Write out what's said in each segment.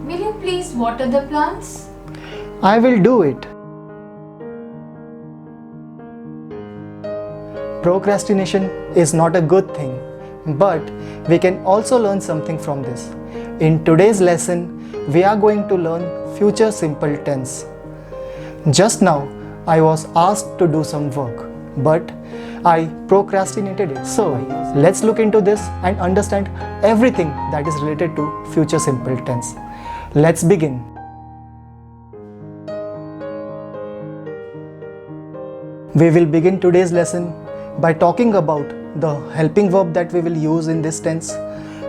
will you please water the plants? I will do it. Procrastination is not a good thing, but we can also learn something from this. In today's lesson, we are going to learn future simple tense. Just now, I was asked to do some work, but I procrastinated it. So, let's look into this and understand everything that is related to future simple tense. Let's begin. We will begin today's lesson by talking about the helping verb that we will use in this tense.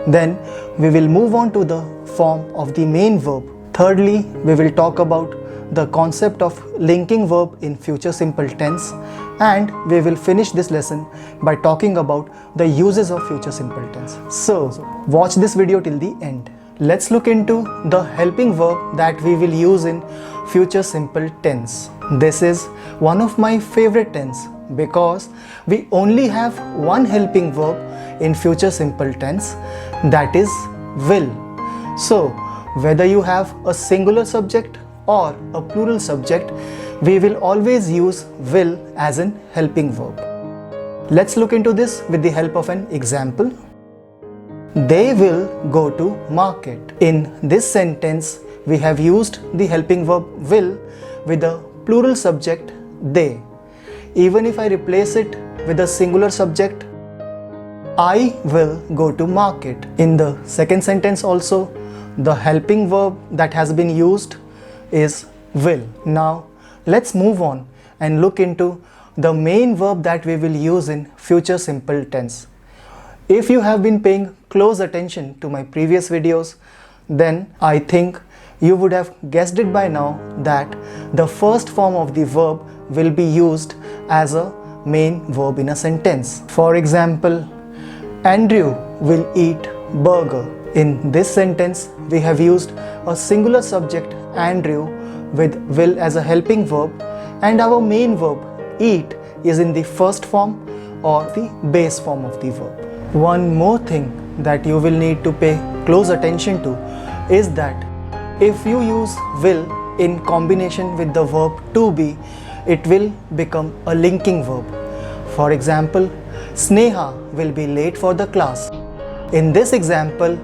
Then we will move on to the form of the main verb. Thirdly, we will talk about the concept of linking verb in future simple tense, and we will finish this lesson by talking about the uses of future simple tense. So, watch this video till the end. Let's look into the helping verb that we will use in future simple tense. This is one of my favorite tense because we only have one helping verb in future simple tense, that is will. So, whether you have a singular subject or a plural subject, we will always use will as an helping verb. Let's look into this with the help of an example. They will go to market. In this sentence, we have used the helping verb will with the plural subject they. Even if I replace it with a singular subject, I will go to market. In the second sentence also, the helping verb that has been used is will. Now, let's move on and look into the main verb that we will use in future simple tense. If you have been paying close attention to my previous videos, then I think you would have guessed it by now that the first form of the verb will be used as a main verb in a sentence. For example, Andrew will eat burger. In this sentence, we have used a singular subject Andrew with will as a helping verb, and our main verb eat is in the first form or the base form of the verb. One more thing that you will need to pay close attention to is that if you use will in combination with the verb to be, it will become a linking verb. For example, Sneha will be late for the class. In this example,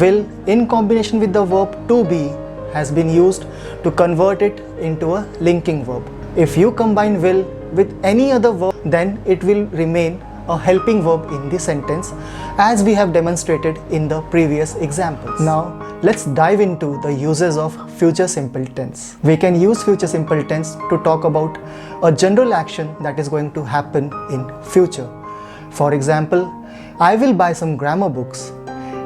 will in combination with the verb to be has been used to convert it into a linking verb. If you combine will with any other verb, then it will remain a helping verb in the sentence, as we have demonstrated in the previous examples. Now, let's dive into the uses of future simple tense. We can use future simple tense to talk about a general action that is going to happen in future. For example, I will buy some grammar books.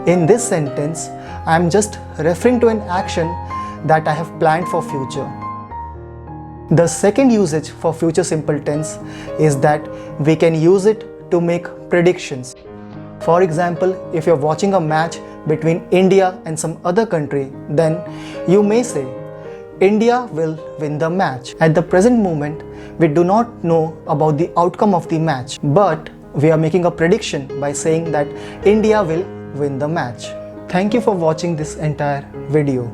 In this sentence, I am just referring to an action that I have planned for future. The second usage for future simple tense is that we can use it to make predictions. For example, if you're watching a match between India and some other country, then you may say, India will win the match. At the present moment, we do not know about the outcome of the match, but we are making a prediction by saying that India will win the match. Thank you for watching this entire video.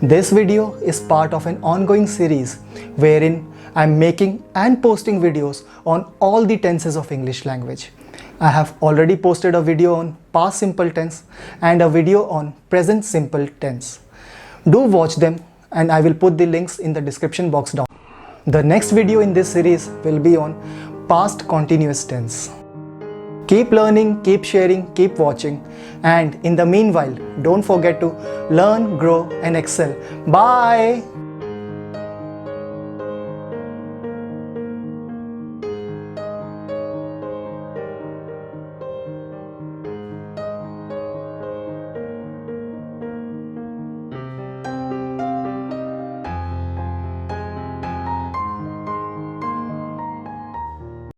This video is part of an ongoing series wherein I'm making and posting videos on all the tenses of English language. I have already posted a video on past simple tense and a video on present simple tense. Do watch them, and I will put the links in the description box down. The next video in this series will be on past continuous tense. Keep learning, keep sharing, keep watching, and in the meanwhile, don't forget to learn, grow, and excel. Bye!